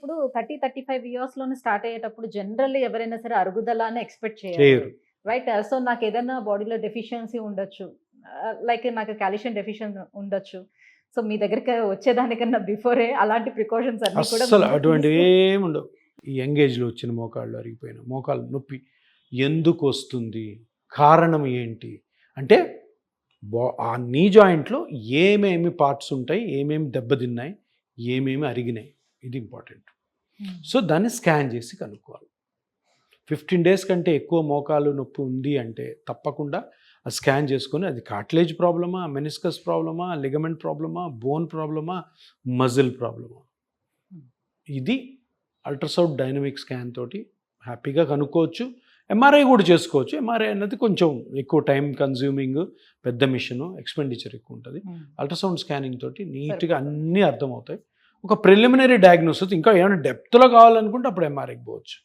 అయ్యేటప్పుడు 30-35 ఇయర్స్‌లోనే స్టార్ట్ అయ్యేటప్పుడు జనరల్లీ ఎవరైనా సరే అరుగుదల అని ఎక్స్‌పెక్ట్ చేయాలి. చేయరు. రైట్. సో, నాకేదన్నా బాడీలో డెఫిషియన్సీ ఉండొచ్చు. లైక్ నాకు కాల్షియం డెఫిషియన్సీ ఉండొచ్చు. సో, మీ దగ్గరికి వచ్చేదానికన్నా బిఫోరే అలాంటి ప్రికాషన్స్ అన్నీ కూడా అస్సలు ముందు అటువంటివి తీసుకొని ఏముండవు. ఈ యంగ్ ఏజ్‌లో వచ్చిన మోకాళ్ళు అరిగిపోయిన, మోకాలు నొప్పి ఎందుకు వస్తుంది? కారణం ఏంటి? అంటే ఆ నీ జాయింట్‌లో ఏమేమి పార్ట్స్ ఉంటాయి? ఏమేమి దెబ్బతిన్నాయి? ఏమేమి అరిగినాయి? ఇది ఇంపార్టెంట్. సో, దాన్ని స్కాన్ చేసి కనుక్కోవాలి. 15 డేస్ కంటే ఎక్కువ మోకాలు నొప్పి ఉంది అంటే తప్పకుండా అది స్కాన్ చేసుకొని అది కార్టిలేజ్ ప్రాబ్లమా, మెనిస్కస్ ప్రాబ్లమా, లిగమెంట్ ప్రాబ్లమా, బోన్ ప్రాబ్లమా, మజిల్ ప్రాబ్లమా, ఇది అల్ట్రాసౌండ్ డైనమిక్ స్కాన్ తోటి హ్యాపీగా కనుక్కోవచ్చు. ఎంఆర్ఐ కూడా చేసుకోవచ్చు. ఎంఆర్ఐ అన్నది కొంచెం ఎక్కువ టైం కన్జ్యూమింగ్, పెద్ద మిషన్, ఎక్స్పెండిచర్ ఎక్కువ ఉంటుంది. అల్ట్రాసౌండ్ స్కానింగ్ తోటి నీట్గా అన్నీ అర్థమవుతాయి. ఒక ప్రిలిమినరీ డయాగ్నోసిస్, ఇంకా ఏమైనా డెప్త్లో కావాలనుకుంటే అప్పుడు ఎంఆర్ఐకి పోవచ్చు.